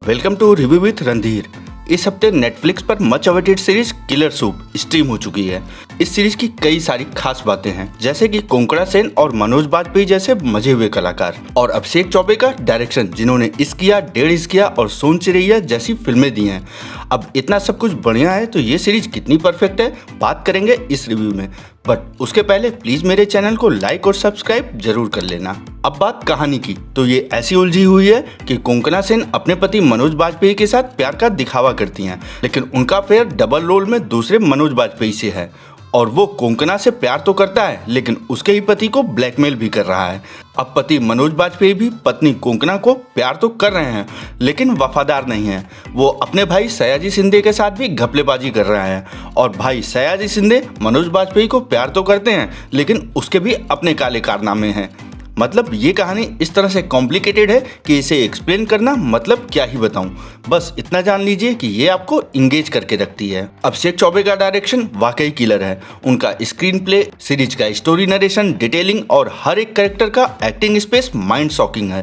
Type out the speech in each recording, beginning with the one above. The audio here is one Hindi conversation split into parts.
Welcome to review with Randhir. इस हफ्ते नेटफ्लिक्स पर much awaited series Killer Soup stream हो चुकी है। इस सीरीज की कई सारी खास बातें हैं, जैसे कि कोंकणा सेन और मनोज बाजपेयी जैसे मजे हुए कलाकार और अभिषेक चौबे का डायरेक्शन, जिन्होंने इस किया, डेढ़ इस किया और सोन चिरैया जैसी फिल्में दी हैं। अब इतना सब कुछ बढ़िया है तो ये सीरीज कितनी परफेक्ट है, बात करेंगे इस रिव्यू में। बट उसके पहले प्लीज मेरे चैनल को लाइक और सब्सक्राइब जरूर कर लेना। अब बात कहानी की तो ये ऐसी उलझी हुई है कि कोंकणा सेन अपने पति मनोज बाजपेयी के साथ प्यार का दिखावा करती हैं, लेकिन उनका अफेयर डबल रोल में दूसरे मनोज बाजपेयी से है और वो कोंकणा से प्यार तो करता है लेकिन उसके ही पति को ब्लैकमेल भी कर रहा है। अब पति मनोज बाजपेयी भी पत्नी कोंकणा को प्यार तो कर रहे हैं लेकिन वफादार नहीं है। वो अपने भाई सयाजी शिंदे के साथ भी घपलेबाजी कर रहा है और भाई सयाजी शिंदे मनोज बाजपेयी को प्यार तो करते हैं लेकिन उसके भी अपने काले कारनामे हैं। मतलब ये कहानी इस तरह से कॉम्प्लिकेटेड है कि इसे एक्सप्लेन करना मतलब क्या ही बताऊं। बस इतना जान लीजिए कि ये आपको इंगेज करके रखती है। अभिषेक चौबे का डायरेक्शन वाकई किलर है। उनका स्क्रीन प्ले, सीरीज का स्टोरी नरेशन, डिटेलिंग और हर एक कैरेक्टर का एक्टिंग स्पेस माइंड शॉकिंग है।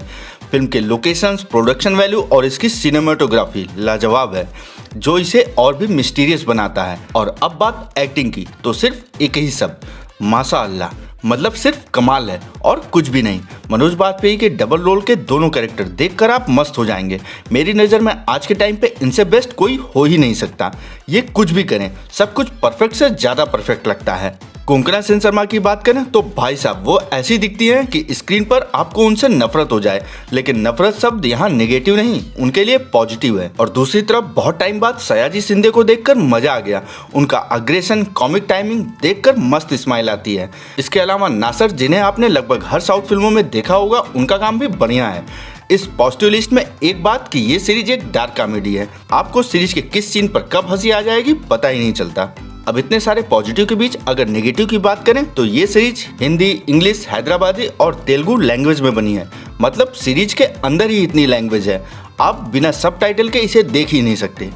फिल्म के लोकेशंस, प्रोडक्शन वैल्यू और इसकी सिनेमेटोग्राफी लाजवाब है, जो इसे और भी मिस्टीरियस बनाता है। और अब बात एक्टिंग की तो सिर्फ एक ही शब्द, माशाअल्लाह। मतलब सिर्फ कमाल है और कुछ भी नहीं। मनोज बाजपेयी के डबल रोल के दोनों कैरेक्टर देखकर आप मस्त हो जाएंगे। मेरी नज़र में आज के टाइम पे इनसे बेस्ट कोई हो ही नहीं सकता। ये कुछ भी करें, सब कुछ परफेक्ट से ज़्यादा परफेक्ट लगता है। कोंकणा सेन शर्मा की बात करें तो भाई साहब वो ऐसी दिखती हैं कि स्क्रीन पर आपको उनसे नफरत हो जाए, लेकिन नफरत शब्द यहाँ नेगेटिव नहीं, उनके लिए पॉजिटिव है। और दूसरी तरफ बहुत टाइम बाद सयाजी शिंदे को देखकर मजा आ गया। उनका अग्रेशन, कॉमिक टाइमिंग देखकर मस्त स्माइल आती है। इसके अलावा नासर, जिन्हें आपने लगभग हर साउथ फिल्मों में देखा होगा, उनका काम भी बढ़िया है। इस पॉजिटिव लिस्ट में एक बात कि ये सीरीज एक डार्क कॉमेडी है। आपको सीरीज के किस सीन पर कब हंसी आ जाएगी पता ही नहीं चलता। अब इतने सारे पॉजिटिव के बीच अगर नेगेटिव की बात करें तो ये सीरीज हिंदी, इंग्लिश, हैदराबादी और तेलुगु लैंग्वेज में बनी है। मतलब सीरीज के अंदर ही इतनी लैंग्वेज है, आप बिना सबटाइटल के इसे देख ही नहीं सकते।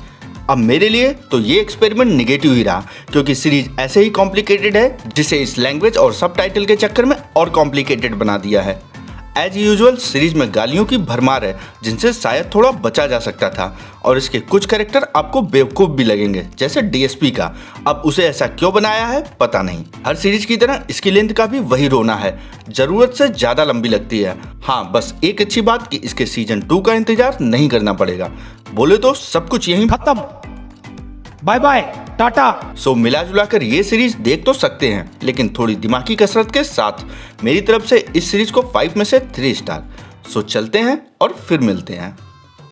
अब मेरे लिए तो ये एक्सपेरिमेंट नेगेटिव ही रहा, क्योंकि सीरीज ऐसे ही कॉम्प्लिकेटेड है जिसे इस लैंग्वेज और सबटाइटल के चक्कर में और कॉम्प्लिकेटेड बना दिया है। एज यूजुअल सीरीज में गालियों की भरमार है, जिनसे शायद थोड़ा बचा जा सकता था। और इसके कुछ कैरेक्टर आपको बेवकूफ़ भी लगेंगे, जैसे डीएसपी का। अब उसे ऐसा क्यों बनाया है पता नहीं। हर सीरीज की तरह इसकी लेंथ का भी वही रोना है, जरूरत से ज़्यादा लंबी लगती है। हाँ, बस एक अच्छी बात कि इसके सीजन 2 का इंतजार नहीं करना पड़ेगा। बोले तो सब कुछ यहीं खत्म, बाय बाय, टाटा। सो मिला जुला कर ये सीरीज देख तो सकते हैं, लेकिन थोड़ी दिमागी कसरत के साथ। मेरी तरफ से इस सीरीज को 5 में से 3 स्टार। सो चलते हैं और फिर मिलते हैं।